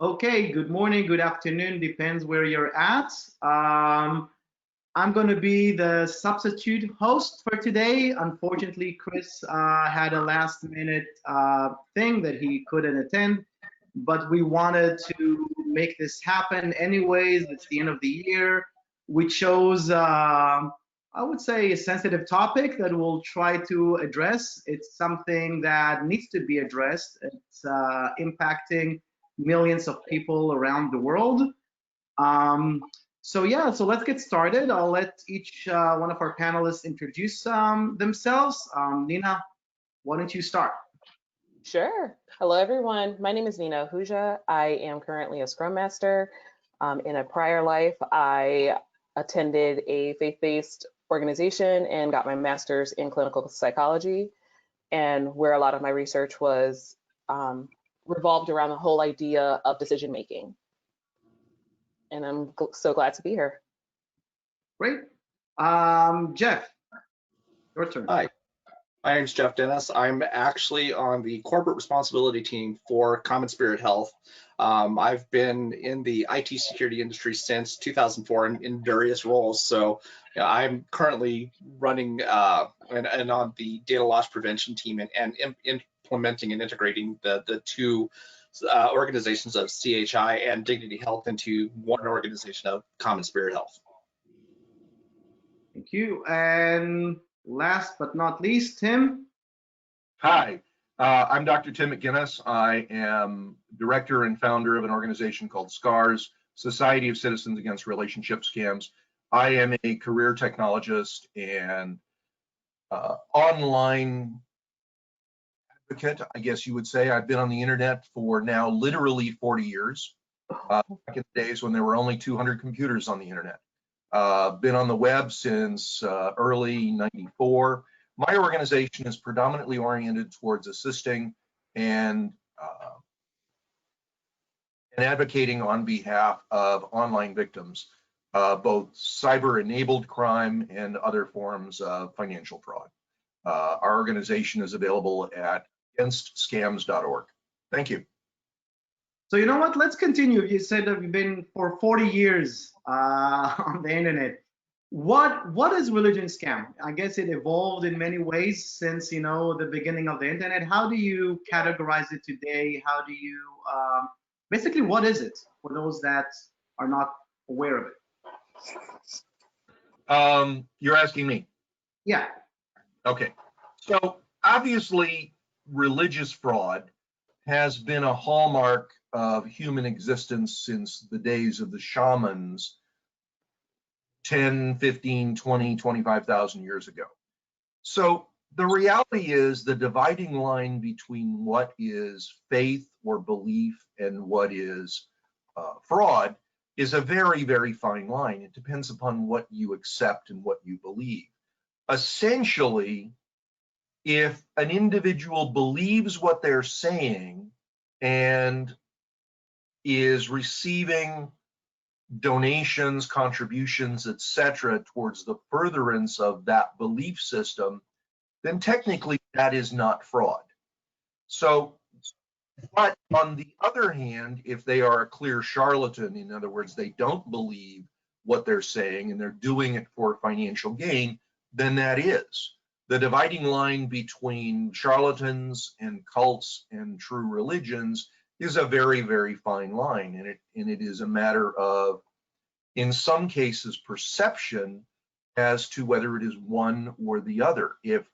Okay, good morning, good afternoon, depends where you're at. I'm going to be the substitute host for today. Unfortunately, Chris had a last minute thing that he couldn't attend, but we wanted to make this happen anyways. It's the end of the year. We chose, I would say, a sensitive topic that we'll try to address. It's something that needs to be addressed. It's impacting millions of people around the world. Um, so let's get started. I'll let each one of our panelists introduce themselves. Nina, why don't you start? Sure. Hello, everyone. My name is Nina Ahuja. I am currently a Scrum Master. In a prior life, I attended a faith-based organization and got my master's in clinical psychology, and where a lot of my research was revolved around the whole idea of decision making. And I'm so glad to be here. Great. Jeff, your turn. Hi, my name is Jeff Dennis. I'm actually on the corporate responsibility team for Common Spirit Health. I've been in the IT security industry since 2004 in various roles. So I'm currently running and on the data loss prevention team and implementing and integrating the two organizations of CHI and Dignity Health into one organization of Common Spirit Health. Thank you. And last but not least, Tim. Hi, I'm Dr. Tim McGinnis. I am director and founder of an organization called SCARS, Society of Citizens Against Relationship Scams. I am a career technologist and online advocate, I guess you would say. I've been on the internet for now literally 40 years, back in the days when there were only 200 computers on the internet. Been on the web since early '94. My organization is predominantly oriented towards assisting and advocating on behalf of online victims, both cyber-enabled crime and other forms of financial fraud. Our organization is available at againstscams.org. Thank you. So you know what? Let's continue. You said that you've been for 40 years on the internet. What is religion scam? I guess it evolved in many ways since the beginning of the internet. How do you categorize it today? How do you basically what is it for those that are not aware of it? You're asking me? Yeah. Okay. So obviously, religious fraud has been a hallmark of human existence since the days of the shamans 10, 15, 20, 25,000 years ago. So the reality is the dividing line between what is faith or belief and what is fraud is a very, very fine line. It depends upon what you accept and what you believe. Essentially, if an individual believes what they're saying and is receiving donations, contributions, etc., towards the furtherance of that belief system, then technically that is not fraud. So, but on the other hand, if they are a clear charlatan, in other words, they don't believe what they're saying and they're doing it for financial gain, then that is. The dividing line between charlatans and cults and true religions is a very, very fine line, and it is a matter of, in some cases, perception as to whether it is one or the other. If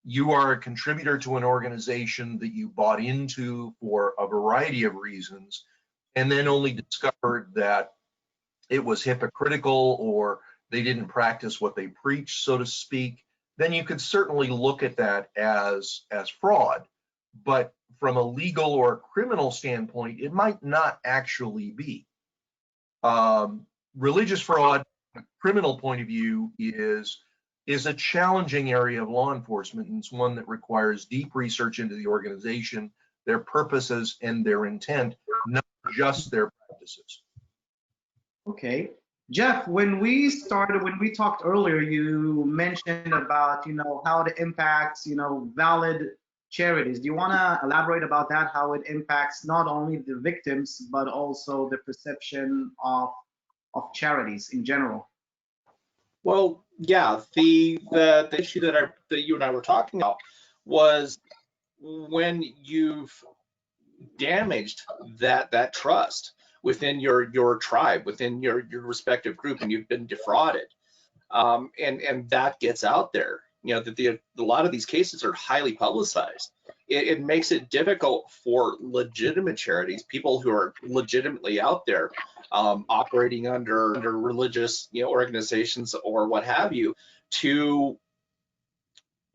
you are a contributor to an organization that you bought into for a variety of reasons, and then only discovered that it was hypocritical or they didn't practice what they preach, so to speak, then you could certainly look at that as fraud. But from a legal or criminal standpoint, it might not actually be. Religious fraud, from a criminal point of view, is a challenging area of law enforcement, and it's one that requires deep research into the organization, their purposes, and their intent, not just their practices. Okay. Jeff, when we talked earlier, you mentioned about, how it impacts, valid charities. Do you want to elaborate about that, how it impacts not only the victims, but also the perception of charities in general? Well, yeah, the issue that you and I were talking about was when you've damaged that trust within your tribe, within your respective group, and you've been defrauded, and that gets out there. You know that a lot of these cases are highly publicized. It makes it difficult for legitimate charities, people who are legitimately out there, operating under religious, organizations or what have you, to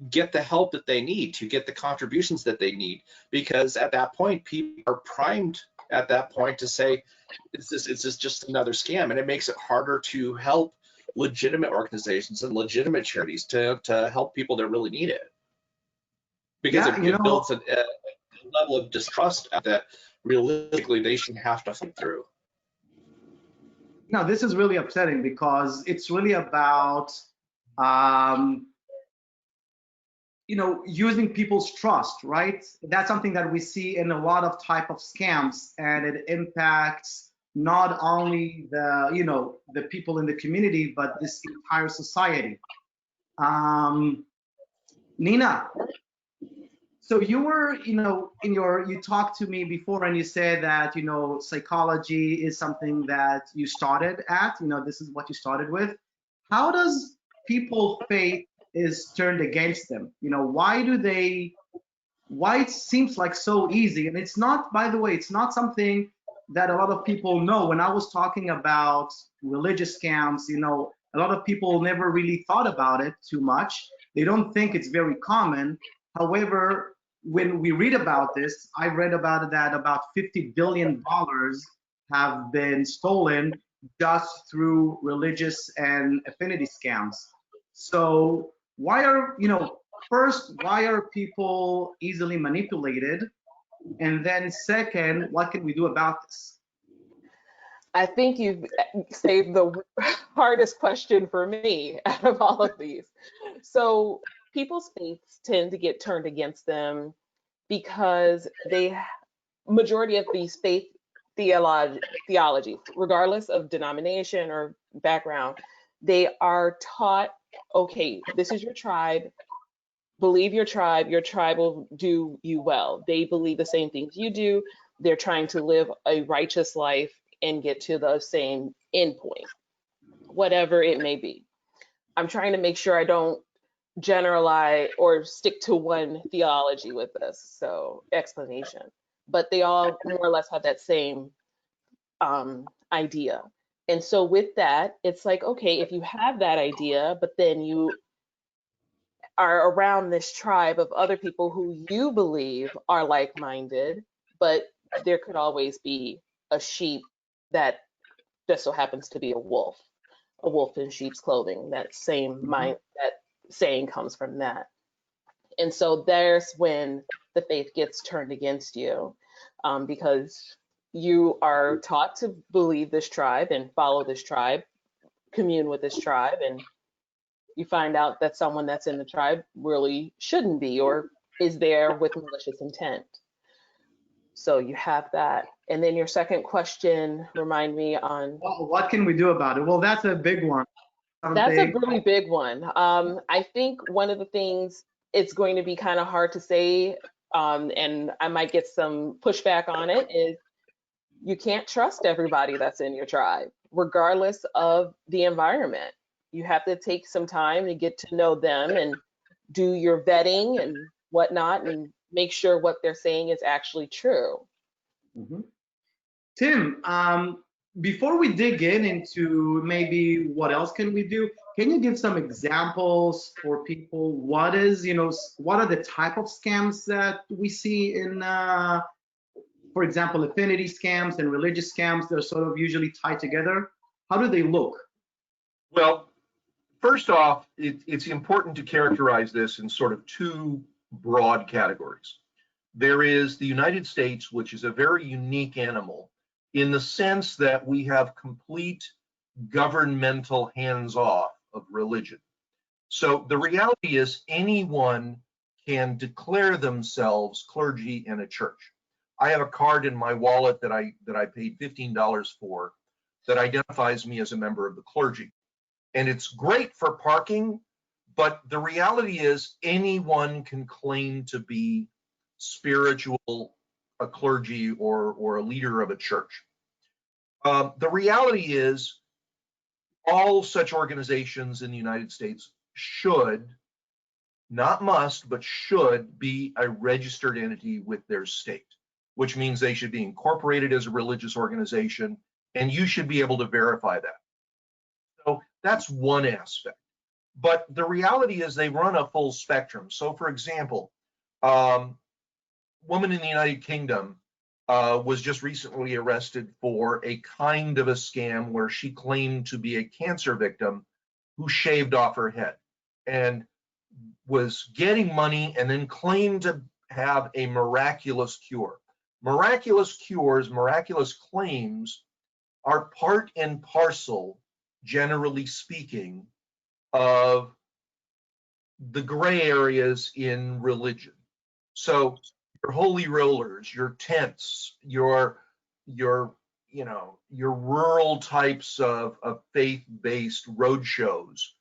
get the help that they need, to get the contributions that they need, because at that point people are primed at that point to say, is this just another scam? And it makes it harder to help legitimate organizations and legitimate charities to help people that really need it, because it builds a level of distrust that realistically they shouldn't have to fight through. No, this is really upsetting because it's really about using people's trust, right? That's something that we see in a lot of type of scams, and it impacts not only the people in the community, but this entire society. Nina, so you were, you talked to me before and you said that, psychology is something that you started at, this is what you started with. How does people faith is turned against them? Why it seems like so easy? And it's not, by the way, it's not something that a lot of people know. When I was talking about religious scams, a lot of people never really thought about it too much. They don't think it's very common. However, when we read about this, I read about it that about $50 billion have been stolen just through religious and affinity scams. So why are, first, why are people easily manipulated? And then second, what can we do about this? I think you've saved the hardest question for me out of all of these. So people's faiths tend to get turned against them because majority of these faith theologies, regardless of denomination or background, they are taught, okay, this is your tribe, believe your tribe will do you well. They believe the same things you do. They're trying to live a righteous life and get to the same endpoint, whatever it may be. I'm trying to make sure I don't generalize or stick to one theology with this, so explanation. But they all more or less have that same idea. And so with that, it's like, okay, if you have that idea, but then you are around this tribe of other people who you believe are like-minded, but there could always be a sheep that just so happens to be a wolf in sheep's clothing. That same mind, that saying comes from that. And so there's when the faith gets turned against you, because you are taught to believe this tribe and follow this tribe, commune with this tribe, and you find out that someone that's in the tribe really shouldn't be or is there with malicious intent. So you have that. And then your second question, remind me on. Well, what can we do about it? Well, that's a big one. That's a really big one. I think one of the things, it's going to be kind of hard to say, and I might get some pushback on it, is you can't trust everybody that's in your tribe, regardless of the environment. You have to take some time to get to know them and do your vetting and whatnot and make sure what they're saying is actually true. Mm-hmm. Tim, before we dig into maybe what else can we do, can you give some examples for people? What are the type of scams that we see in, for example, affinity scams and religious scams? They're sort of usually tied together. How do they look? Well, first off, it's important to characterize this in sort of two broad categories. There is the United States, which is a very unique animal in the sense that we have complete governmental hands-off of religion. So the reality is anyone can declare themselves clergy in a church. I have a card in my wallet that I paid $15 for that identifies me as a member of the clergy. And it's great for parking, but the reality is anyone can claim to be spiritual, a clergy, or a leader of a church. The reality is all such organizations in the United States should, not must, but should be a registered entity with their state, which means they should be incorporated as a religious organization, and you should be able to verify that. So that's one aspect. But the reality is they run a full spectrum. So for example, woman in the United Kingdom was just recently arrested for a kind of a scam where she claimed to be a cancer victim who shaved off her head and was getting money and then claimed to have a miraculous cure. Miraculous cures, miraculous claims are part and parcel, generally speaking, of the gray areas in religion. So your holy rollers, your tents, your rural types of faith-based road shows.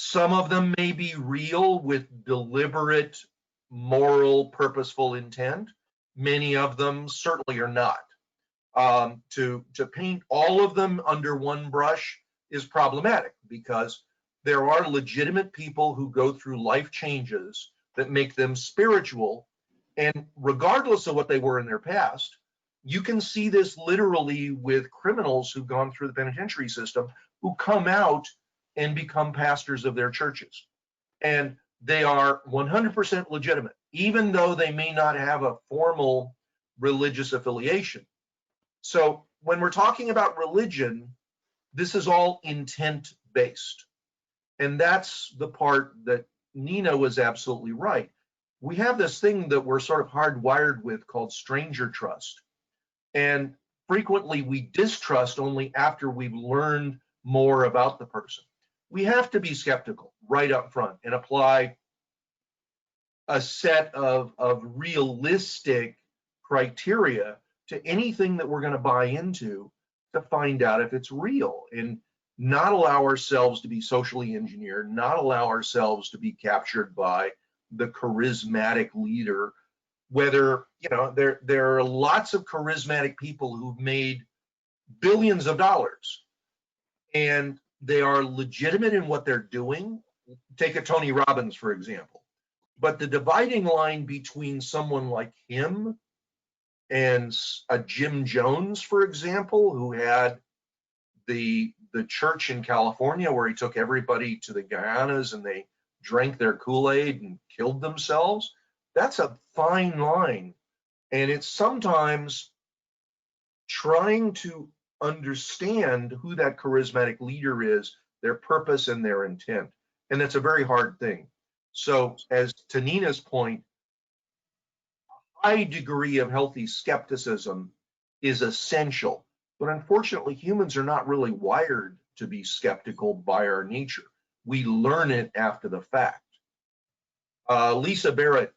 Some of them may be real with deliberate, moral, purposeful intent. Many of them certainly are not. To paint all of them under one brush is problematic because there are legitimate people who go through life changes that make them spiritual, and regardless of what they were in their past, you can see this literally with criminals who've gone through the penitentiary system who come out and become pastors of their churches. And they are 100% legitimate, even though they may not have a formal religious affiliation. So when we're talking about religion, this is all intent-based. And that's the part that Nina was absolutely right. We have this thing that we're sort of hardwired with called stranger trust. And frequently we distrust only after we've learned more about the person. We have to be skeptical right up front and apply a set of realistic criteria to anything that we're going to buy into to find out if it's real, and not allow ourselves to be socially engineered, not allow ourselves to be captured by the charismatic leader. Whether, there are lots of charismatic people who've made billions of dollars and they are legitimate in what they're doing. Take a Tony Robbins, for example. But the dividing line between someone like him and a Jim Jones, for example, who had the church in California where he took everybody to the Guyanas and they drank their Kool-Aid and killed themselves, that's a fine line. And it's sometimes trying to understand who that charismatic leader is, their purpose and their intent. And that's a very hard thing. So as to Nina's point, a high degree of healthy skepticism is essential. But unfortunately, humans are not really wired to be skeptical by our nature. We learn it after the fact. Lisa Barrett,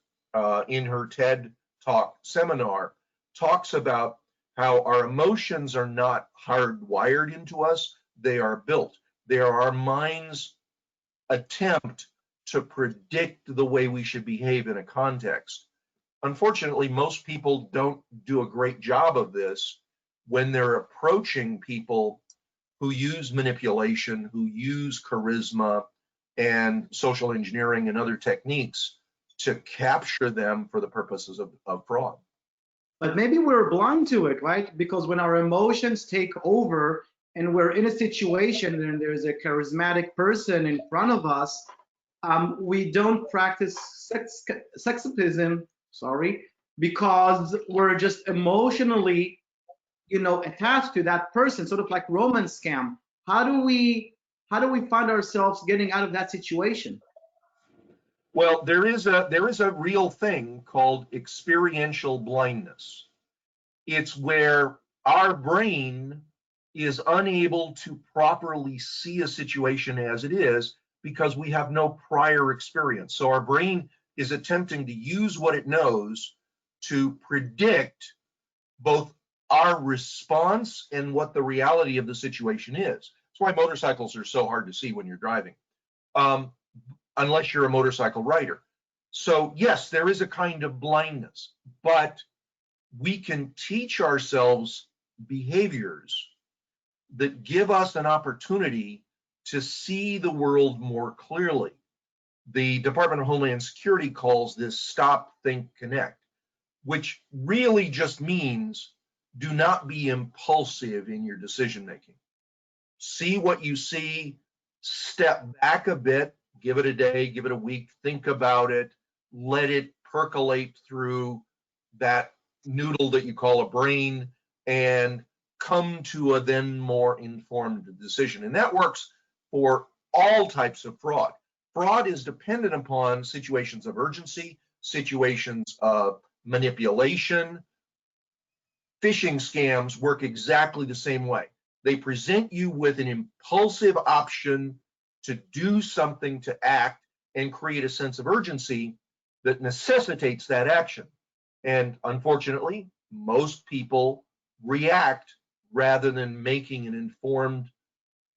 in her TED Talk seminar, talks about how our emotions are not hardwired into us, they are built. They are our mind's attempt to predict the way we should behave in a context. Unfortunately, most people don't do a great job of this when they're approaching people who use manipulation, who use charisma and social engineering and other techniques to capture them for the purposes of fraud. But maybe we're blind to it, right? Because when our emotions take over and we're in a situation and there's a charismatic person in front of us, we don't practice sexism, because we're just emotionally, attached to that person, sort of like romance scam. How do we find ourselves getting out of that situation? Well, there is a real thing called experiential blindness. It's where our brain is unable to properly see a situation as it is because we have no prior experience. So our brain is attempting to use what it knows to predict both our response and what the reality of the situation is. That's why motorcycles are so hard to see when you're driving, unless you're a motorcycle rider. So yes, there is a kind of blindness, but we can teach ourselves behaviors that give us an opportunity to see the world more clearly. The Department of Homeland Security calls this stop, think, connect, which really just means do not be impulsive in your decision making. See what you see, step back a bit, give it a day, give it a week, think about it, let it percolate through that noodle that you call a brain, and come to a then more informed decision. And that works for all types of fraud. Fraud is dependent upon situations of urgency, situations of manipulation. Phishing scams work exactly the same way. They present you with an impulsive option to do something, to act, and create a sense of urgency that necessitates that action. And unfortunately, most people react rather than making an informed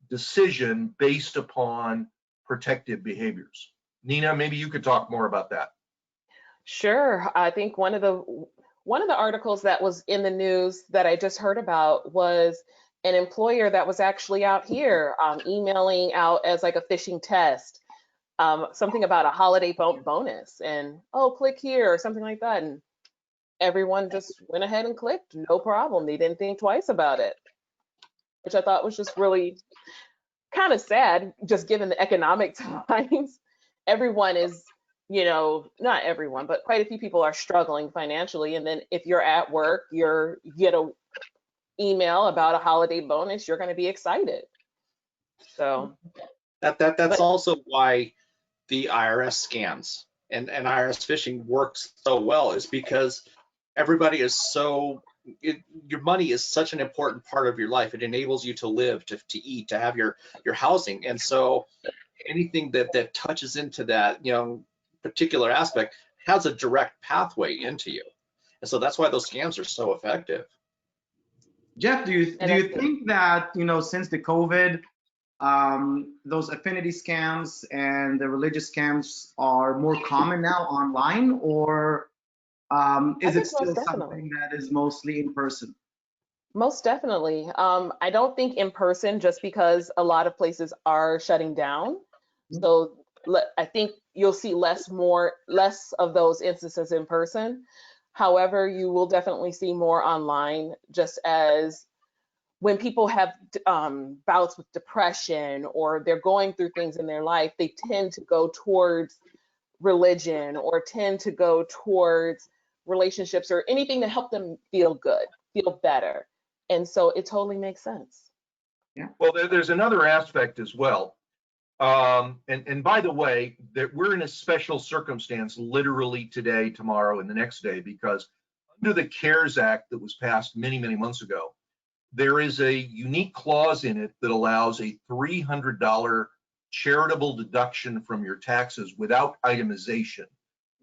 decision based upon protective behaviors. Nina, maybe you could talk more about that. Sure. I think one of the articles that was in the news that I just heard about was an employer that was actually out here emailing out as like a phishing test, something about a holiday bonus, and oh, click here or something like that, and everyone just went ahead and clicked, no problem. They didn't think twice about it, which I thought was just really kind of sad, just given the economic times. Everyone is, not everyone, but quite a few people are struggling financially. And then if you're at work, you get a email about a holiday bonus, you're going to be excited. So that's also why the IRS scams and IRS phishing works so well, is because everybody is your money is such an important part of your life. It enables you to live, to eat, to have your housing. And so anything that touches into that, particular aspect has a direct pathway into you. And so that's why those scams are so effective. Jeff, do you think that, since the COVID, those affinity scams and the religious scams are more common now online, or is it still something that is mostly in person? Most definitely. I don't think in person, just because a lot of places are shutting down. So I think you'll see less of those instances in person. However, you will definitely see more online, just as when people have bouts with depression or they're going through things in their life, they tend to go towards religion or tend to go towards relationships or anything to help them feel good, feel better. And so it totally makes sense. Yeah. Well, there's another aspect as well. And by the way, that we're in a special circumstance literally today, tomorrow, and the next day, because under the CARES Act that was passed many, many months ago, there is a unique clause in it that allows a $300 charitable deduction from your taxes without itemization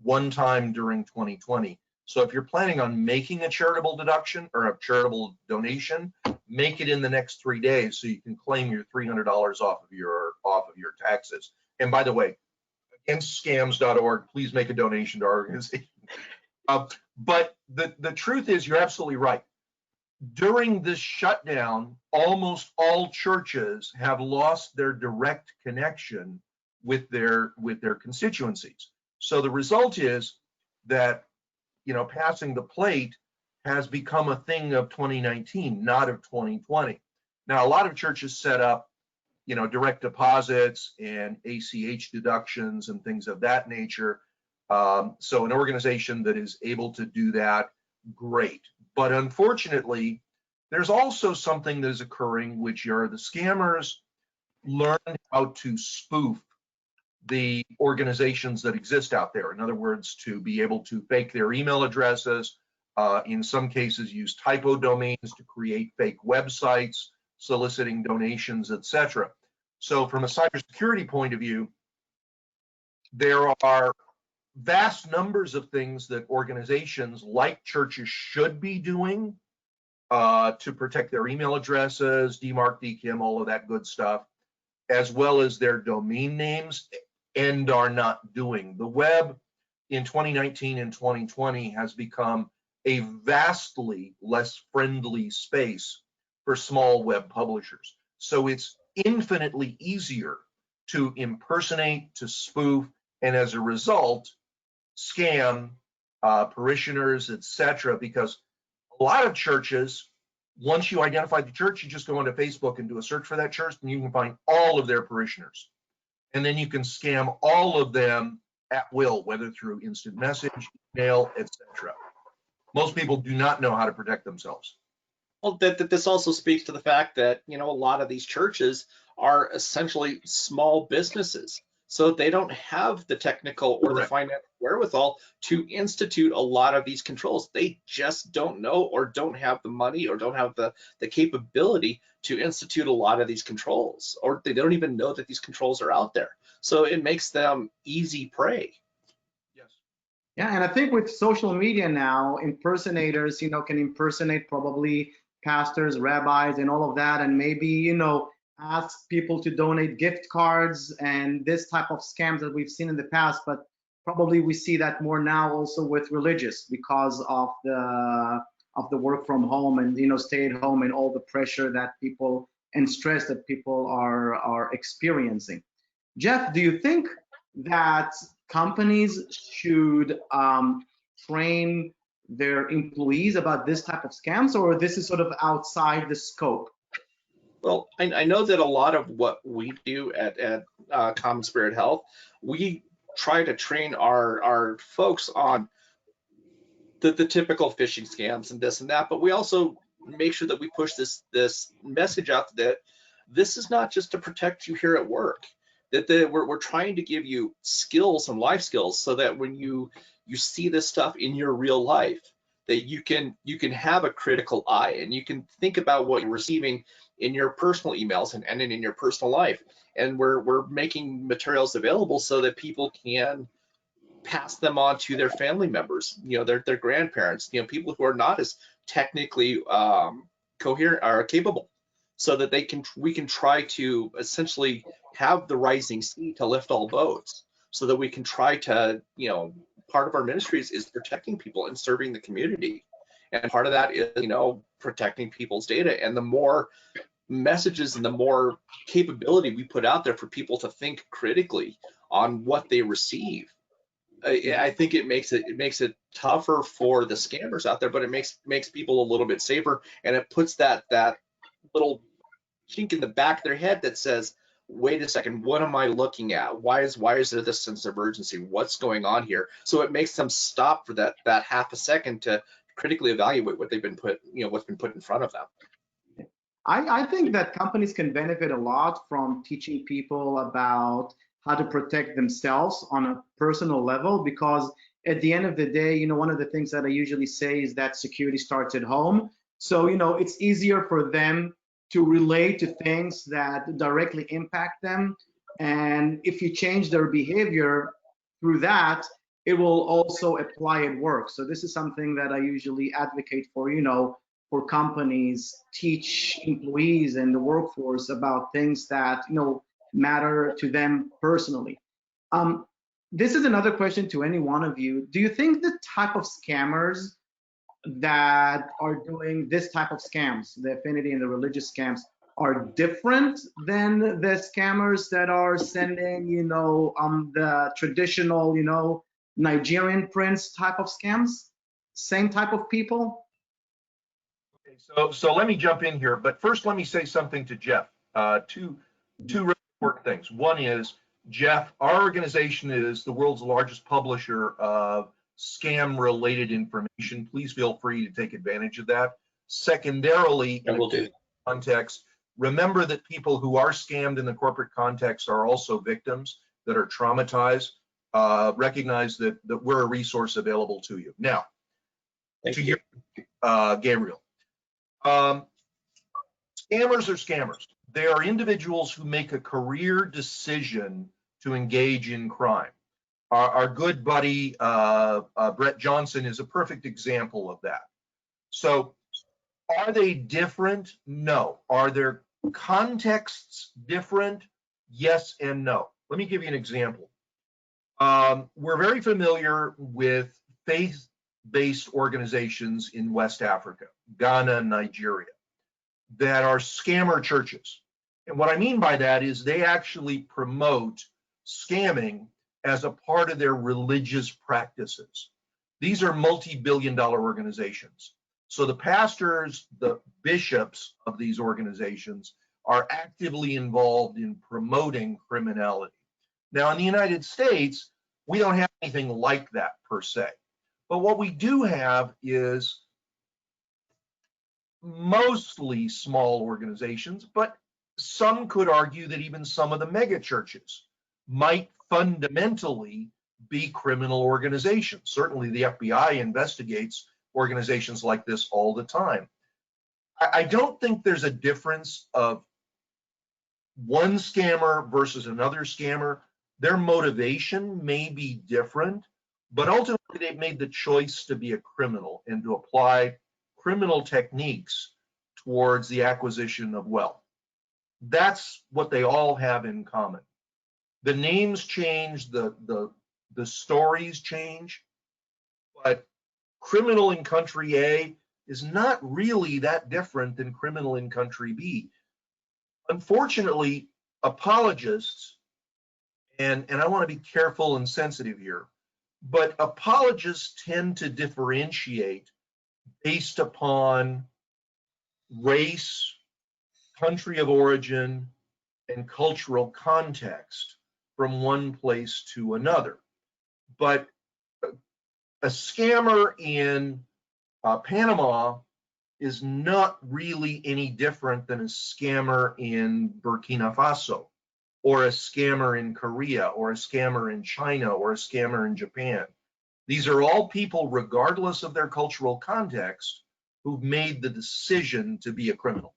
one time during 2020. So if you're planning on making a charitable deduction or a charitable donation, make it in the next 3 days so you can claim your $300 off of your taxes. And by the way, againstscams.org, please make a donation to our organization. But the truth is, you're absolutely right. During this shutdown, almost all churches have lost their direct connection with their constituencies. So the result is that passing the plate has become a thing of 2019, not of 2020. Now, a lot of churches set up, direct deposits and ACH deductions and things of that nature. So an organization that is able to do that, great. But unfortunately, there's also something that is occurring, which are the scammers learn how to spoof the organizations that exist out there. In other words, to be able to fake their email addresses, in some cases use typo domains to create fake websites, soliciting donations, etc. So from a cybersecurity point of view, there are vast numbers of things that organizations like churches should be doing to protect their email addresses, DMARC, DKIM, all of that good stuff, as well as their domain names, and are not doing. The web in 2019 and 2020 has become a vastly less friendly space for small web publishers. So it's infinitely easier to impersonate, to spoof, and as a result, scam parishioners, etc. Because a lot of churches, once you identify the church, you just go onto Facebook and do a search for that church, and you can find all of their parishioners. And then you can scam all of them at will, whether through instant message, email, etc. Most people do not know how to protect themselves. Well, this also speaks to the fact that, a lot of these churches are essentially small businesses. So they don't have the technical or the financial wherewithal to institute a lot of these controls. They just don't know, or don't have the money, or don't have the capability to institute a lot of these controls, or they don't even know that these controls are out there. So it makes them easy prey. Yes. Yeah, and I think with social media now, impersonators, can impersonate probably pastors, rabbis, and all of that, and maybe, ask people to donate gift cards and this type of scams that we've seen in the past. But probably we see that more now also with religious, because of the work from home and stay at home and all the pressure that people and stress that people are experiencing. Jeff, do you think that companies should train their employees about this type of scams, or this is sort of outside the scope? Well, I know that a lot of what we do at Common Spirit Health, we try to train our folks on the typical phishing scams and this and that, but we also make sure that we push this message out that this is not just to protect you here at work, that we're trying to give you skills and life skills, so that when you see this stuff in your real life, that you can have a critical eye, and you can think about what you're receiving in your personal emails and in your personal life. And we're making materials available so that people can pass them on to their family members, their grandparents, people who are not as technically coherent or capable, so that we can try to essentially have the rising sea to lift all boats, so that we can try to, part of our ministries is protecting people and serving the community. And part of that is, protecting people's data. And the more messages and the more capability we put out there for people to think critically on what they receive, I think it makes it tougher for the scammers out there, but it makes people a little bit safer, and it puts that little chink in the back of their head that says, wait a second, what am I looking at? Why is there this sense of urgency? What's going on here? So it makes them stop for that half a second to critically evaluate what they've been what's been put in front of them. I think that companies can benefit a lot from teaching people about how to protect themselves on a personal level, because at the end of the day, one of the things that I usually say is that security starts at home. So, it's easier for them to relate to things that directly impact them. And if you change their behavior through that, it will also apply at work. So this is something that I usually advocate for companies, teach employees and the workforce about things that, matter to them personally. This is another question to any one of you. Do you think the type of scammers that are doing this type of scams, the affinity and the religious scams, are different than the scammers that are sending, the traditional, Nigerian prince type of scams? Same type of people? Okay, so let me jump in here, but first let me say something to Jeff. Two really important things. One is, Jeff, our organization is the world's largest publisher of scam-related information. Please feel free to take advantage of that. Secondarily, in the context, remember that people who are scammed in the corporate context are also victims that are traumatized. Recognize that we're a resource available to you. Now, to Gabriel. Scammers are scammers. They are individuals who make a career decision to engage in crime. Our good buddy Brett Johnson is a perfect example of that. So are they different? No. Are their contexts different? Yes and no. Let me give you an example. We're very familiar with faith-based organizations in West Africa, Ghana, Nigeria, that are scammer churches. And what I mean by that is they actually promote scamming as a part of their religious practices. These are multi-billion-dollar organizations. So the pastors, the bishops of these organizations are actively involved in promoting criminality. Now, in the United States, we don't have anything like that per se. But what we do have is mostly small organizations, but some could argue that even some of the mega churches might fundamentally be criminal organizations. Certainly the FBI investigates organizations like this all the time. I don't think there's a difference of one scammer versus another scammer. Their motivation may be different, but ultimately they've made the choice to be a criminal and to apply criminal techniques towards the acquisition of wealth. That's what they all have in common. The names change, the stories change, but criminal in country A is not really that different than criminal in country B. Unfortunately, apologists, and I want to be careful and sensitive here, but apologists tend to differentiate based upon race, country of origin, and cultural context from one place to another. But a scammer in Panama is not really any different than a scammer in Burkina Faso, or a scammer in Korea, or a scammer in China, or a scammer in Japan. These are all people, regardless of their cultural context, who've made the decision to be a criminal.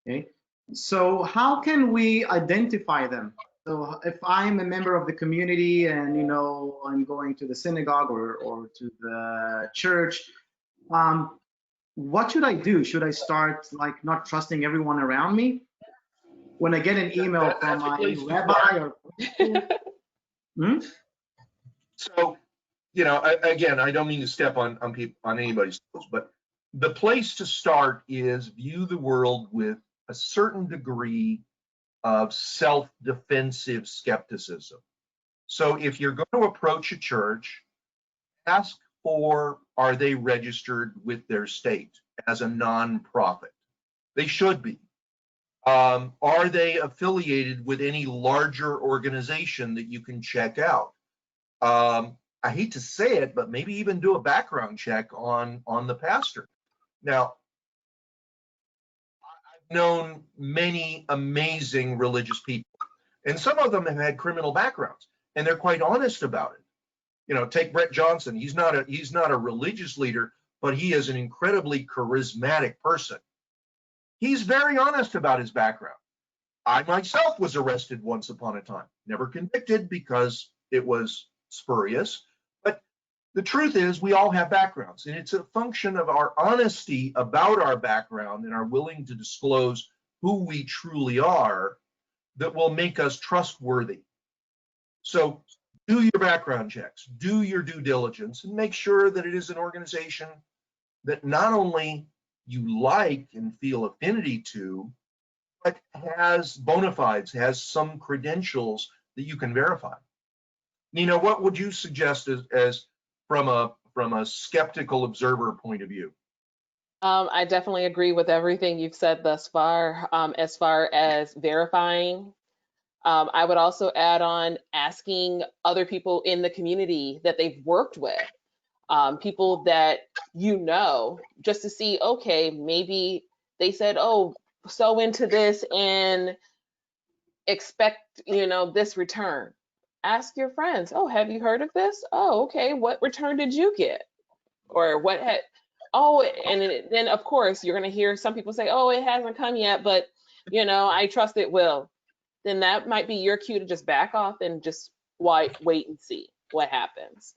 Okay. So how can we identify them? So if I'm a member of the community and, you know, I'm going to the synagogue or to the church, what should I do? Should I start like not trusting everyone around me? When I get an email from my rabbi or So, you know, again, I don't mean to step on anybody's toes, but the place to start is view the world with a certain degree of self-defensive skepticism. So if you're going to approach a church, ask for, are they registered with their state as a nonprofit? They should be. Are they affiliated with any larger organization that you can check out? I hate to say it, but maybe even do a background check on the pastor. Now, I've known many amazing religious people, and some of them have had criminal backgrounds, and they're quite honest about it. You know, take Brett Johnson. He's not a religious leader, but he is an incredibly charismatic person. He's very honest about his background. I myself was arrested once upon a time, never convicted because it was spurious. But the truth is, we all have backgrounds, and it's a function of our honesty about our background and our willing to disclose who we truly are that will make us trustworthy. So do your background checks, do your due diligence, and make sure that it is an organization that not only you like and feel affinity to, but has bona fides, has some credentials that you can verify. Nina, what would you suggest as from a skeptical observer point of view? I definitely agree with everything you've said thus far. As far as verifying, I would also add on asking other people in the community that they've worked with, people that you know, just to see, okay, maybe they said, oh, so into this and expect, you know, this return. Ask your friends, oh, have you heard of this? Oh, okay, what return did you get? Or what had, oh, and then of course you're going to hear some people say, oh, it hasn't come yet, but, you know, I trust it will. Then that might be your cue to just back off and just wait and see what happens.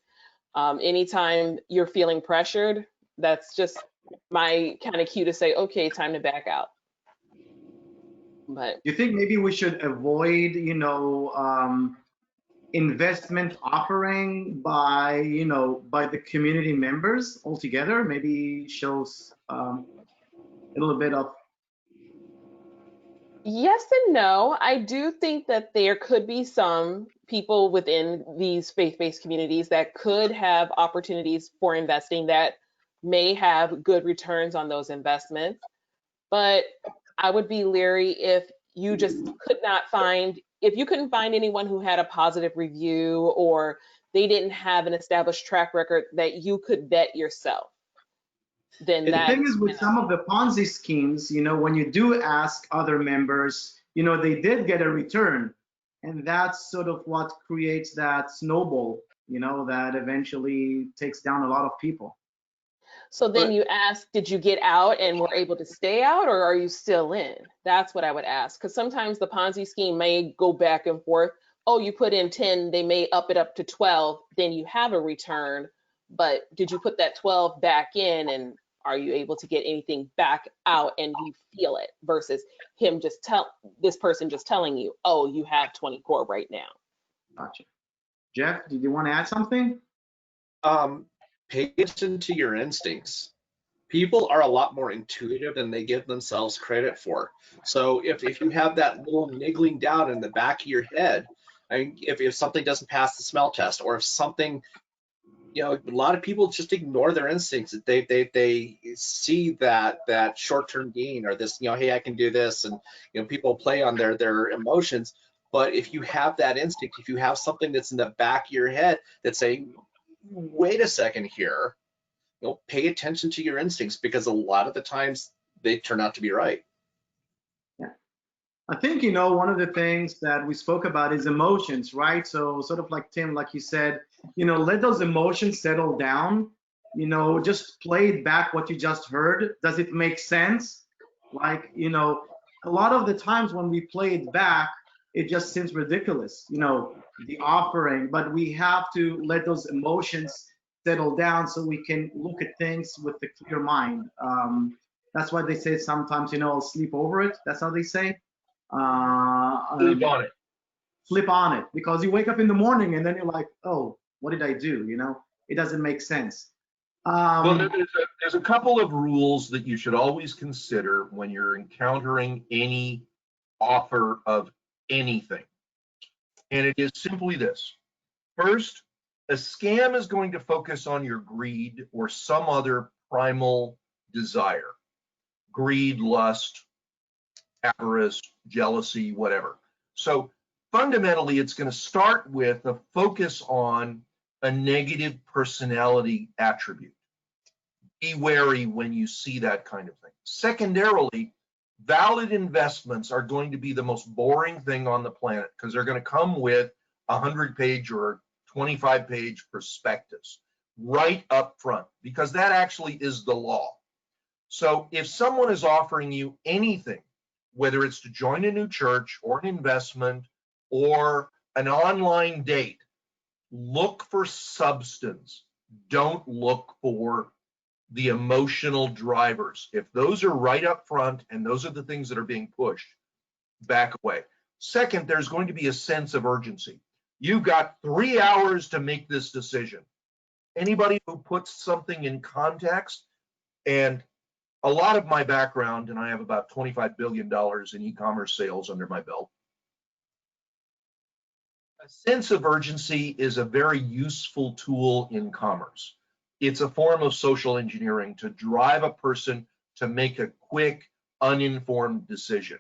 Anytime you're feeling pressured, that's just my kind of cue to say, okay, time to back out. But You think maybe we should avoid, investment offering by, by the community members altogether? Maybe shows a little bit of. yes and no. I do think that there could be some people within these faith-based communities that could have opportunities for investing that may have good returns on those investments. But I would be leery if you just could not find, if you couldn't find anyone who had a positive review or they didn't have an established track record that you could vet yourself. Then The thing that's, is with some of the Ponzi schemes, when you do ask other members, they did get a return. And that's sort of what creates that snowball, that eventually takes down a lot of people. so then But you ask, did you get out and were able to stay out, or are you still in? That's what I would ask. Because sometimes the Ponzi scheme may go back and forth. Oh, you put in 10, they may up it up to 12, then you have a return. But did you put that 12 back in, and are you able to get anything back out and you feel it, versus him just this person just telling you, oh, you have 24 right now. Gotcha. Jeff, did you want to add something? Pay attention to your instincts. People are a lot more intuitive than they give themselves credit for. So if you have that little niggling doubt in the back of your head, I mean, if something doesn't pass the smell test, or if something, a lot of people just ignore their instincts. They see that short-term gain, or this, hey, I can do this, and people play on their emotions. But if you have that instinct, if you have something that's in the back of your head that's saying, wait a second here, pay attention to your instincts, because a lot of the times they turn out to be right. Yeah. I think, one of the things that we spoke about is emotions, right? So sort of like Tim, like you said, let those emotions settle down, just play back what you just heard. Does it make sense? Like, a lot of the times when we play it back, it just seems ridiculous, the offering, but we have to let those emotions settle down so we can look at things with a clear mind. That's why they say sometimes, I'll sleep over it. That's how they say. Sleep on it. Sleep on it, because you wake up in the morning and then you're like, oh, what did I do? It doesn't make sense. Well, there's a couple of rules that you should always consider when you're encountering any offer of anything. And it is simply this. First, a scam is going to focus on your greed or some other primal desire. Greed, lust, avarice, jealousy, whatever. So fundamentally, it's going to start with a focus on a negative personality attribute. Be wary when you see that kind of thing. Secondarily, valid investments are going to be the most boring thing on the planet, because they're going to come with a 100-page or 25-page prospectus right up front, because that actually is the law. So if someone is offering you anything, whether it's to join a new church or an investment or an online date, look for substance. Don't look for the emotional drivers. If those are right up front and those are the things that are being pushed, back away. Second, there's going to be a sense of urgency. You've got 3 hours to make this decision. Anybody who puts something in context, and a lot of my background, and I have about $25 billion in e-commerce sales under my belt. A sense of urgency is a very useful tool in commerce. It's a form of social engineering to drive a person to make a quick, uninformed decision.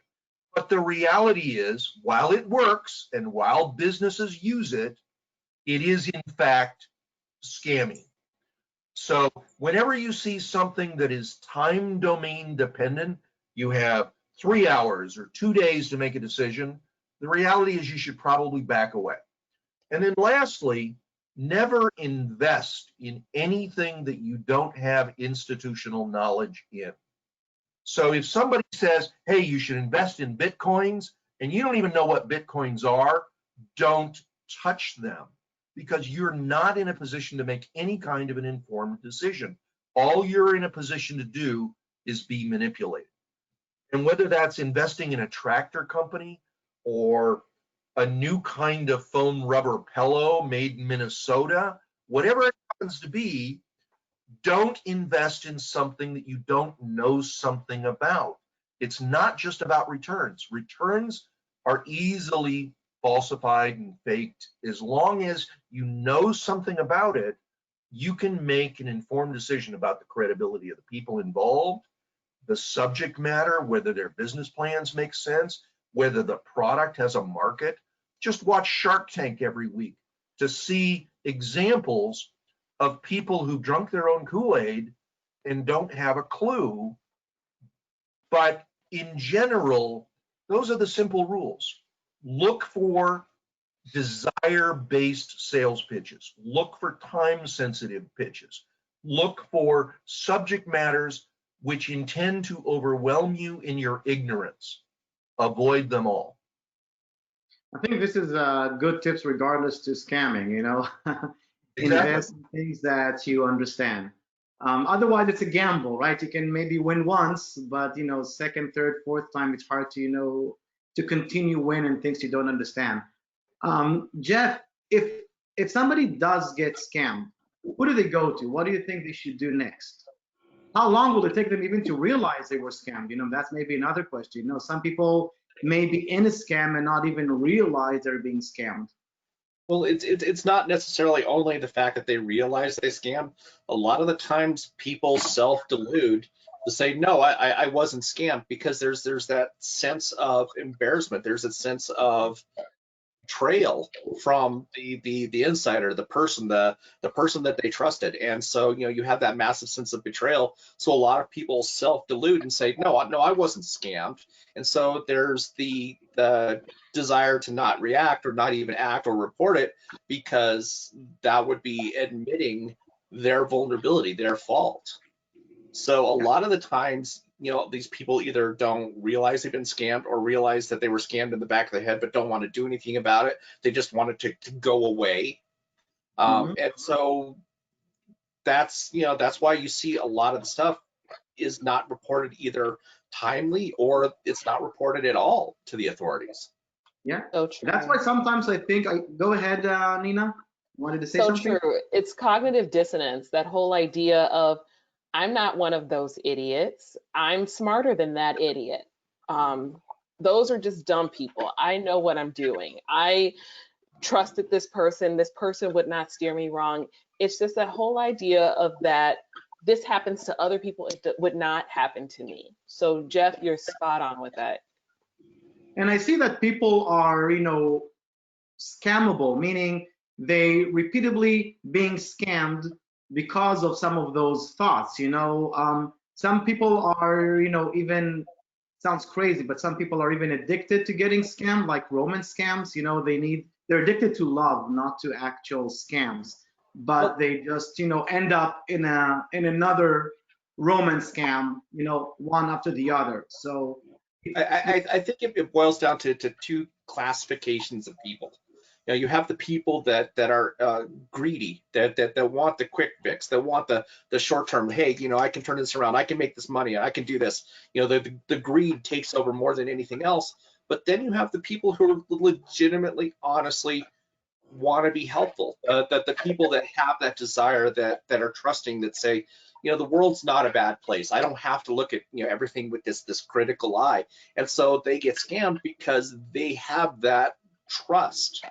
But the reality is, while it works and while businesses use it, it is in fact scamming. So whenever you see something that is time domain dependent, you have 3 hours or 2 days to make a decision, the reality is you should probably back away. And then lastly, never invest in anything that you don't have institutional knowledge in. So if somebody says, hey, you should invest in Bitcoins, and you don't even know what Bitcoins are, don't touch them because you're not in a position to make any kind of an informed decision. All you're in a position to do is be manipulated. And whether that's investing in a tractor company or a new kind of foam rubber pillow made in Minnesota, whatever it happens to be, don't invest in something that you don't know something about. It's not just about returns. Returns are easily falsified and faked. As long as you know something about it, you can make an informed decision about the credibility of the people involved, the subject matter, whether their business plans make sense, whether the product has a market. Just watch Shark Tank every week to see examples of people who drunk their own Kool-Aid and don't have a clue. But in general, those are the simple rules. Look for desire-based sales pitches. Look for time-sensitive pitches. Look for subject matters which intend to overwhelm you in your ignorance. Avoid them all. I think this is good tips regardless to scamming, you know. Exactly. Invest in things that you understand. Otherwise, it's a gamble, right? You can maybe win once, but you know, second, third, fourth time, it's hard to, you know, to continue winning things you don't understand. Jeff, if somebody does get scammed, who do they go to? What do you think they should do next? How long will it take them even to realize they were scammed? You know, that's maybe another question. You know, some people may be in a scam and not even realize they're being scammed. Well, it's not necessarily only the fact that they realize they scam. A lot of the times people self-delude to say, no, I wasn't scammed, because there's that sense of embarrassment. There's a sense of betrayal from the insider, the person that they trusted. And so, you know, you have that massive sense of betrayal. So a lot of people self-delude and say, no, I wasn't scammed. And so there's the desire to not react or not even act or report it, because that would be admitting their vulnerability, their fault. So a lot of the times, you know, these people either don't realize they've been scammed or realize that they were scammed in the back of the head, but don't want to do anything about it. They just want it to go away. And so that's, you know, that's why you see a lot of the stuff is not reported either timely, or it's not reported at all to the authorities. Yeah, So true. that's why sometimes I think go ahead, Nina. Wanted to say So something? true. It's cognitive dissonance, that whole idea of, I'm not one of those idiots. I'm smarter than that idiot. Those are just dumb people. I know what I'm doing. I trusted this person. This person would not steer me wrong. It's just that whole idea of that this happens to other people, it would not happen to me. So Jeff, you're spot on with that. And I see that people are, you know, scammable, meaning they repeatedly being scammed because of some of those thoughts. You know, some people are, you know, even sounds crazy, but some people are even addicted to getting scammed, like romance scams. You know, they're addicted to love, not to actual scams, but they just, you know, end up in another romance scam, you know, one after the other. So I think it boils down to two classifications of people. You know, you have the people that are greedy, that want the quick fix, that want the short term. Hey, you know, I can turn this around, I can make this money, I can do this. You know, the greed takes over more than anything else. But then you have the people who legitimately, honestly want to be helpful. The people that have that desire, that are trusting, that say, you know, the world's not a bad place. I don't have to look at, you know, everything with this critical eye. And so they get scammed because they have that trust.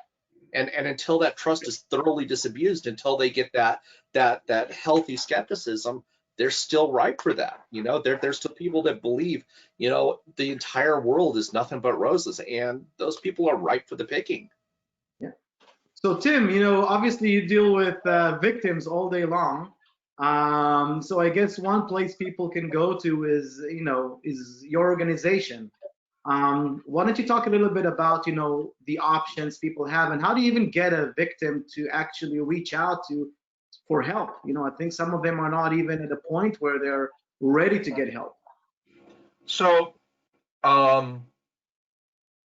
And until that trust is thoroughly disabused, until they get that healthy skepticism, they're still ripe for that. You know, there's still people that believe, you know, the entire world is nothing but roses, and those people are ripe for the picking. yeah. So Tim, you know, obviously you deal with victims all day long. So I guess one place people can go to is, you know, is your organization. Why don't you talk a little bit about, you know, the options people have, and how do you even get a victim to actually reach out to for help? You know, I think some of them are not even at a point where they're ready to get help. So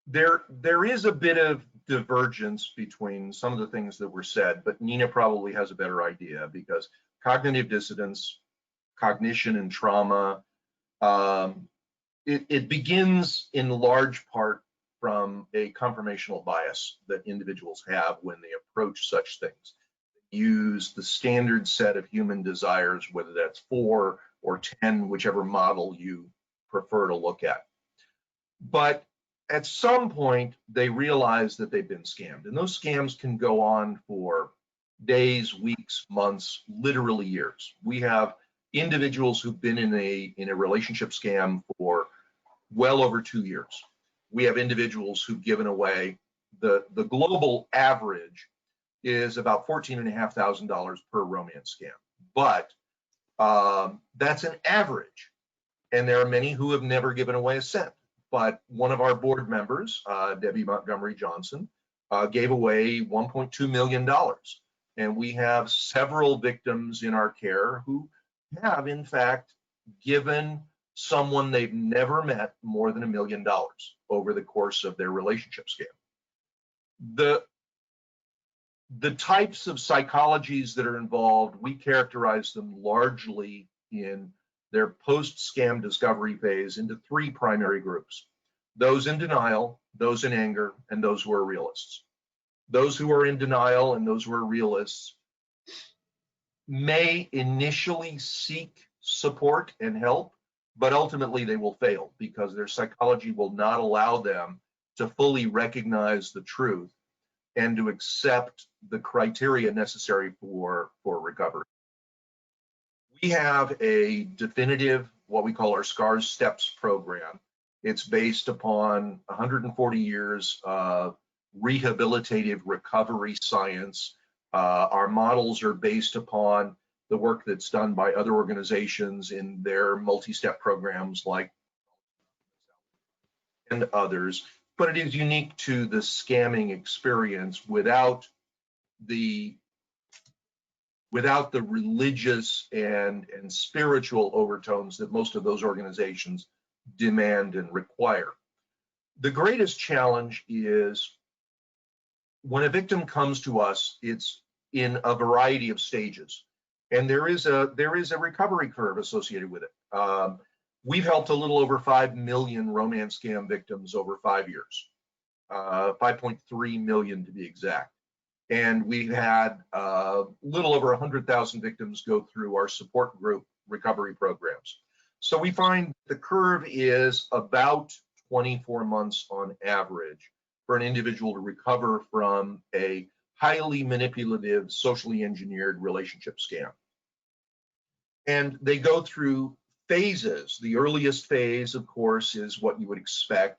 there is a bit of divergence between some of the things that were said, but Nina probably has a better idea, because cognitive dissonance, cognition and trauma, it begins in large part from a confirmational bias that individuals have when they approach such things. Use the standard set of human desires, whether that's 4 or 10, whichever model you prefer to look at. But at some point, they realize that they've been scammed, and those scams can go on for days, weeks, months, literally years. We have individuals who've been in a relationship scam for well over 2 years. We have individuals who've given away, the global average is about $14,500 per romance scam, but that's an average, and there are many who have never given away a cent. But one of our board members, Debbie Montgomery Johnson, gave away $1.2 million. And we have several victims in our care who have, in fact, given someone they've never met more than $1 million over the course of their relationship scam. The types of psychologies that are involved, we characterize them largely in their post-scam discovery phase into 3 primary groups: those in denial, those in anger, and those who are realists. Those who are in denial and those who are realists may initially seek support and help, but ultimately they will fail because their psychology will not allow them to fully recognize the truth and to accept the criteria necessary for recovery. We have a definitive, what we call our SCARS STEPS program. It's based upon 140 years of rehabilitative recovery science. Our models are based upon the work that's done by other organizations in their multi-step programs like and others, but it is unique to the scamming experience without the religious and spiritual overtones that most of those organizations demand and require. The greatest challenge is when a victim comes to us, it's in a variety of stages, and there is a recovery curve associated with it. We've helped a little over 5 million romance scam victims over 5 years, 5.3 million to be exact. And we've had a little over 100,000 victims go through our support group recovery programs. So we find the curve is about 24 months on average for an individual to recover from a highly manipulative, socially engineered relationship scam. And they go through phases. The earliest phase, of course, is what you would expect: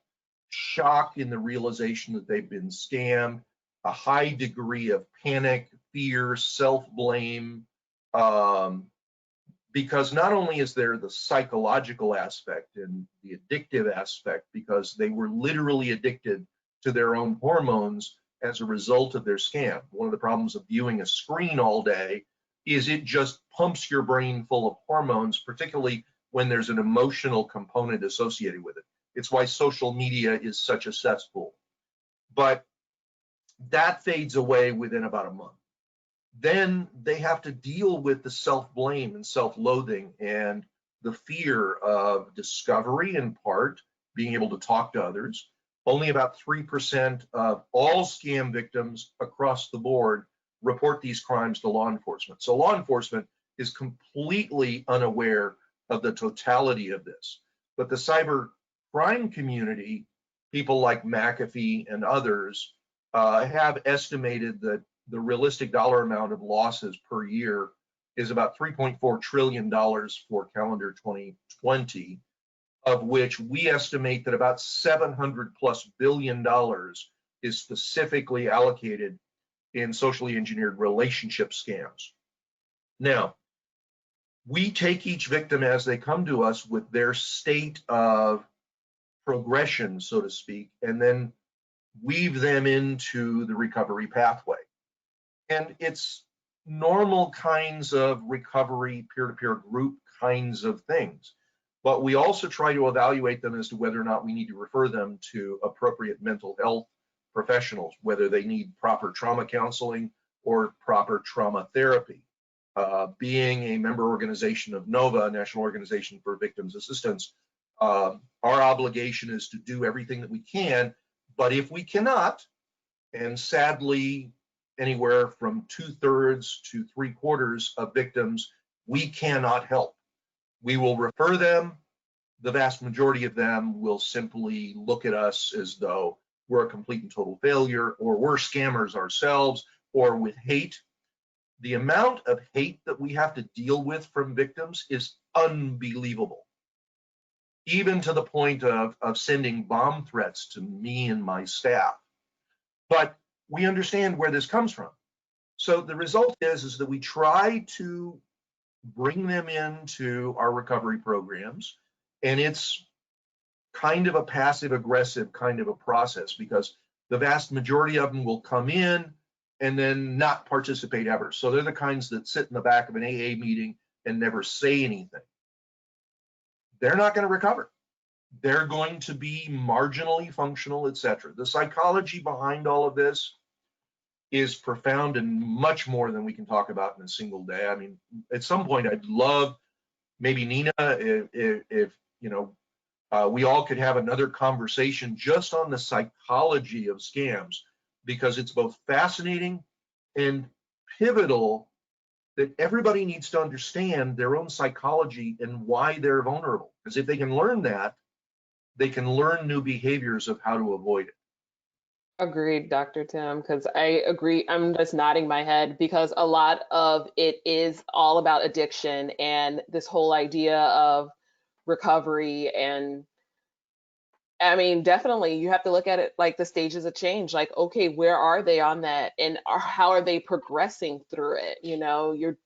shock in the realization that they've been scammed, a high degree of panic, fear, self-blame, because not only is there the psychological aspect and the addictive aspect, because they were literally addicted to their own hormones as a result of their scam. One of the problems of viewing a screen all day is it just pumps your brain full of hormones, particularly when there's an emotional component associated with it. It's why social media is such a cesspool. But that fades away within about a month. Then they have to deal with the self-blame and self-loathing and the fear of discovery, in part, being able to talk to others. Only about 3% of all scam victims across the board report these crimes to law enforcement. So law enforcement is completely unaware of the totality of this. But the cyber crime community, people like McAfee and others, have estimated that the realistic dollar amount of losses per year is about $3.4 trillion for calendar 2020, of which we estimate that about $700+ billion is specifically allocated in socially engineered relationship scams. Now, we take each victim as they come to us with their state of progression, so to speak, and then weave them into the recovery pathway. And it's normal kinds of recovery, peer-to-peer group kinds of things. But we also try to evaluate them as to whether or not we need to refer them to appropriate mental health professionals, whether they need proper trauma counseling or proper trauma therapy. Being a member organization of NOVA, National Organization for Victims Assistance, our obligation is to do everything that we can, but if we cannot, and sadly, anywhere from 2/3 to 3/4 of victims we cannot help, we will refer them. The vast majority of them will simply look at us as though we're a complete and total failure, or we're scammers ourselves, or with hate. The amount of hate that we have to deal with from victims is unbelievable, even to the point of sending bomb threats to me and my staff. But we understand where this comes from. So the result is that we try to bring them into our recovery programs, and it's kind of a passive aggressive kind of a process, because the vast majority of them will come in and then not participate ever. So they're the kinds that sit in the back of an AA meeting and never say anything. They're not going to recover. They're going to be marginally functional, etc. The psychology behind all of this is profound and much more than we can talk about in a single day. I mean, at some point, I'd love, maybe Nina, if you know, we all could have another conversation just on the psychology of scams, because it's both fascinating and pivotal, that everybody needs to understand their own psychology and why they're vulnerable. Because if they can learn that, they can learn new behaviors of how to avoid it. Agreed, Dr. Tim, because I agree. I'm just nodding my head, because a lot of it is all about addiction and this whole idea of recovery. And I mean, definitely you have to look at it like the stages of change. Like, okay, where are they on that? And how are they progressing through it? You know, you're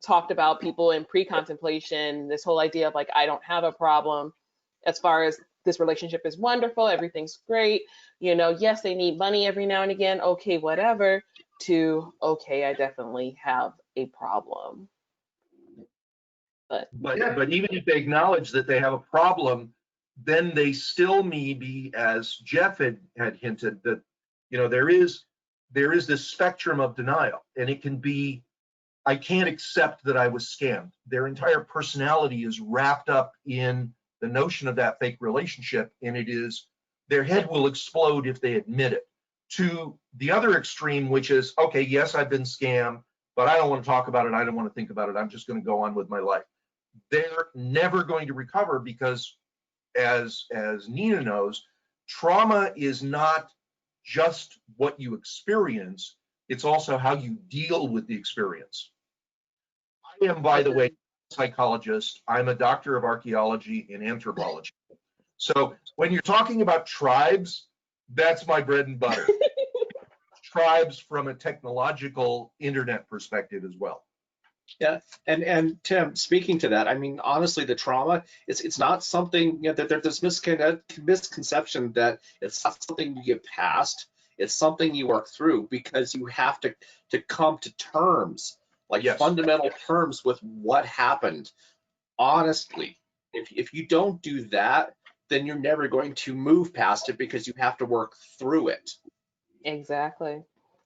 talked about people in pre-contemplation, this whole idea of like, I don't have a problem as far as this relationship is wonderful, everything's great. You know, yes, they need money every now and again, okay, whatever, to, okay, I definitely have a problem. But even if they acknowledge that they have a problem, then they still may be, as Jeff had hinted, that, you know, there is this spectrum of denial, and it can be, I can't accept that I was scammed. Their entire personality is wrapped up in the notion of that fake relationship, and it is, their head will explode if they admit it. To the other extreme, which is, okay, yes, I've been scammed, but I don't want to talk about it, I don't want to think about it, I'm just going to go on with my life. They're never going to recover, because as Nina knows, trauma is not just what you experience, it's also how you deal with the experience. I am, by the way, a psychologist. I'm a doctor of archaeology and anthropology. So when you're talking about tribes, that's my bread and butter. Tribes from a technological internet perspective as well. Yeah, and Tim, speaking to that, I mean, honestly, the trauma, it's not something, you know, that there's this misconception that it's not something you get past. It's something you work through, because you have to come to terms, like fundamental terms with what happened. Honestly, if you don't do that, then you're never going to move past it, because you have to work through it. exactly.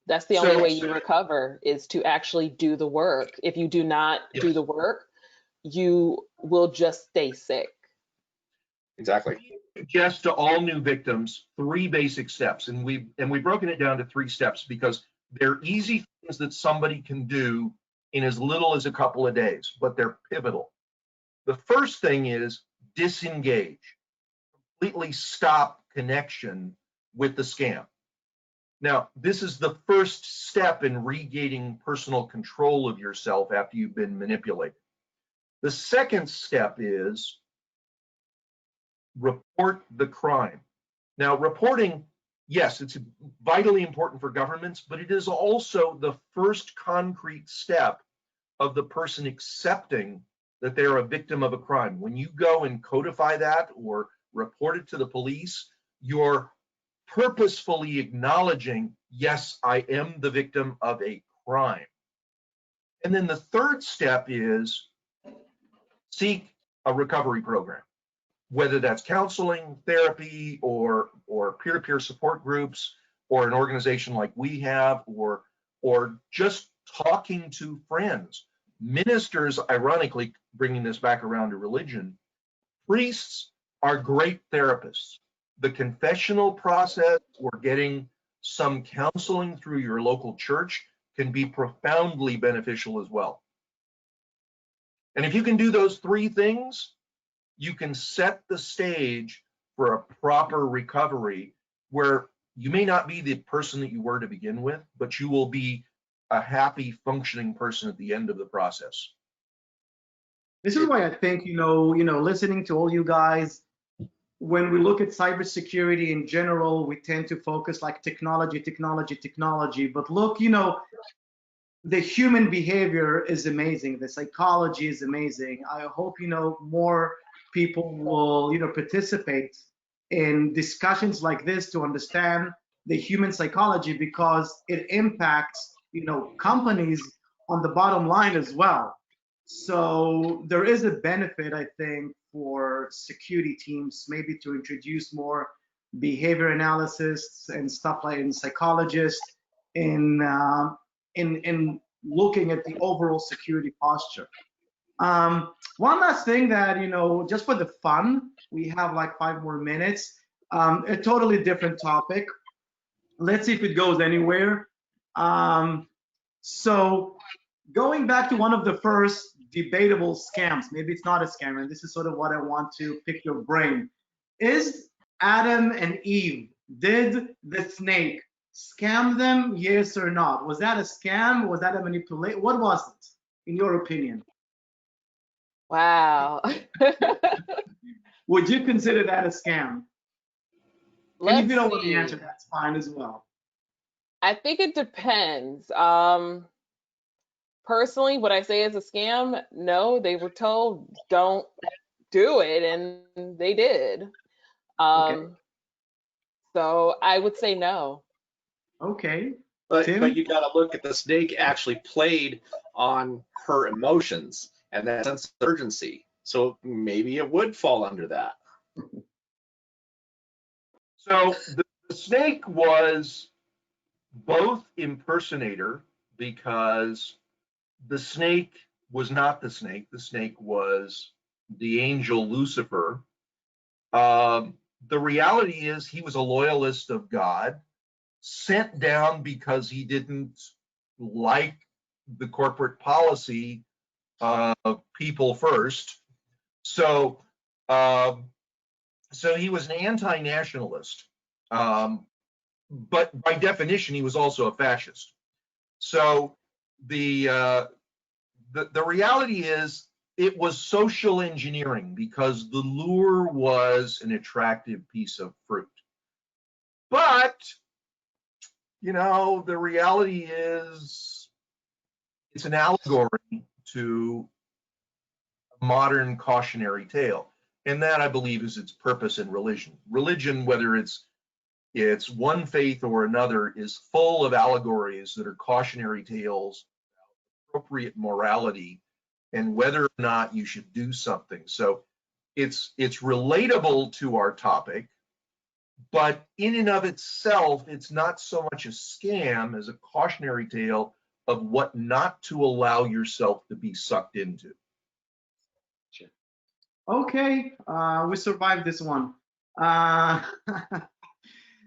That's the only way you recover, is to actually do the work. If you do not do the work, you will just stay sick. Exactly. Suggest to all new victims 3 basic steps, and we've broken it down to 3 steps, because they're easy things that somebody can do in as little as a couple of days, but they're pivotal. The first thing is disengage. Completely stop connection with the scam. Now, this is the first step in regaining personal control of yourself after you've been manipulated. The second step is report the crime. Now, reporting, yes, it's vitally important for governments, but it is also the first concrete step of the person accepting that they're a victim of a crime. When you go and codify that or report it to the police, you're purposefully acknowledging, yes, I am the victim of a crime. And then the third step is seek a recovery program, whether that's counseling, therapy, or peer-to-peer support groups. or an organization like we have, or just talking to friends. Ministers, ironically, bringing this back around to religion, priests are great therapists. The confessional process or getting some counseling through your local church can be profoundly beneficial as well. And if you can do those three things, you can set the stage for a proper recovery where you may not be the person that you were to begin with, but you will be a happy, functioning person at the end of the process. This is why I think, listening to all you guys, when we look at cybersecurity in general, we tend to focus like technology. But look, the human behavior is amazing. The psychology is amazing. I hope, more people will, participate in discussions like this to understand the human psychology, because it impacts, companies on the bottom line as well. So there is a benefit, I think, for security teams maybe to introduce more behavior analysis and stuff like in psychologists in looking at the overall security posture. One last thing that, just for the fun, we have like 5 more minutes. A totally different topic. Let's see if it goes anywhere. So going back to one of the first debatable scams, maybe it's not a scam, and this is sort of what I want to pick your brain. Is Adam and Eve, did the snake scam them, yes or not? Was that a scam? Was that a manipulation? What was it, in your opinion? Wow. Would you consider that a scam? And if you don't want see. the answer, that's fine as well. I think it depends. Personally, would I say it's a scam? No, they were told don't do it, and they did. Okay. So I would say no. Okay. But Tim? you got to look at the snake actually played on her emotions and that sense of urgency. So maybe it would fall under that. So the snake was both impersonator, because the snake was not the snake. The snake was the angel Lucifer. The reality is he was a loyalist of God, sent down because he didn't like the corporate policy of people first. So he was an anti-nationalist, but by definition he was also a fascist. So the reality is it was social engineering, because the lure was an attractive piece of fruit. But the reality is it's an allegory to a modern cautionary tale, and that, I believe, is its purpose in religion. Religion, whether it's one faith or another, is full of allegories that are cautionary tales about appropriate morality and whether or not you should do something. So it's relatable to our topic, but in and of itself, it's not so much a scam as a cautionary tale of what not to allow yourself to be sucked into. Okay, we survived this one.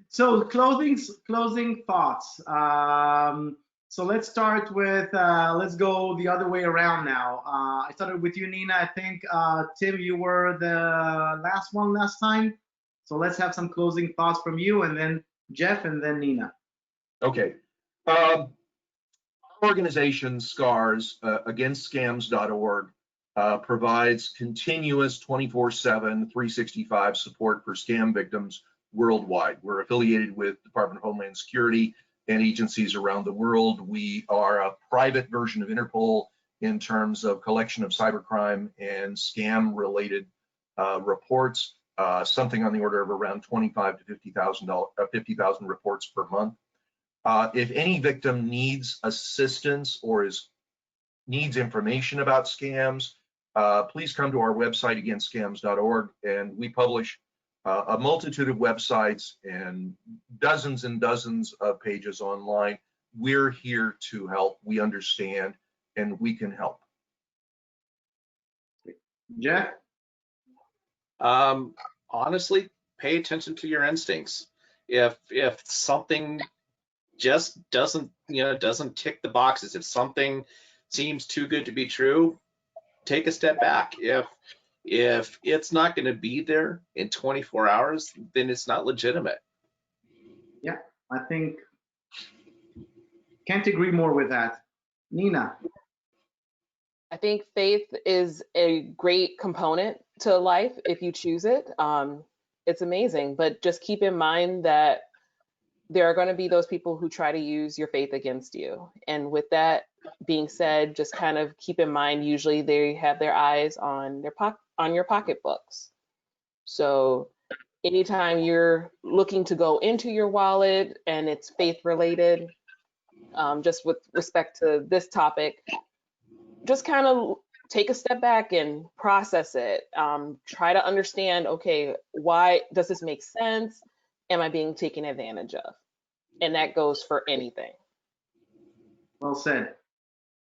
So closing thoughts. So let's start with, let's go the other way around now. I started with you, Nina. I think, Tim, you were the last one last time. So let's have some closing thoughts from you, and then Jeff, and then Nina. Okay. Our organization, SCARS, againstscams.org, provides continuous 24/7, 365 support for scam victims worldwide. We're affiliated with Department of Homeland Security and agencies around the world. We are a private version of Interpol in terms of collection of cybercrime and scam-related reports, something on the order of around 25 to 50,000 reports per month. If any victim needs assistance or needs information about scams, please come to our website, againstscams.org, and we publish a multitude of websites and dozens of pages online. We're here to help. We understand, and we can help. Jeff? Honestly, pay attention to your instincts. If something just doesn't tick the boxes, if something seems too good to be true, take a step back. If it's not going to be there in 24 hours, then it's not legitimate. Yeah, I think can't agree more with that. Nina? I think faith is a great component to life if you choose it. It's amazing, but just keep in mind that there are going to be those people who try to use your faith against you. And with that being said, just kind of keep in mind, usually they have their eyes on your pocketbooks. So anytime you're looking to go into your wallet and it's faith related, just with respect to this topic, just kind of take a step back and process it. Try to understand, okay, why does this make sense? Am I being taken advantage of? And that goes for anything. Well said.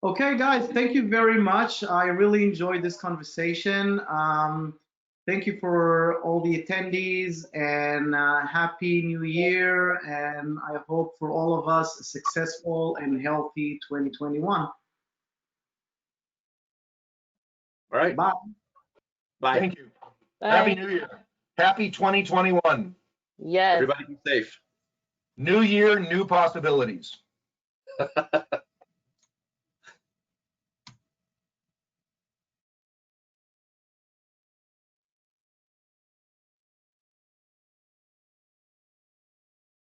Okay, guys, thank you very much. I really enjoyed this conversation. Thank you for all the attendees, and Happy New Year. And I hope for all of us a successful and healthy 2021. All right. Bye. Bye. Thank you. Bye. Happy New Year. Happy 2021. Yes. Everybody be safe. New year, new possibilities.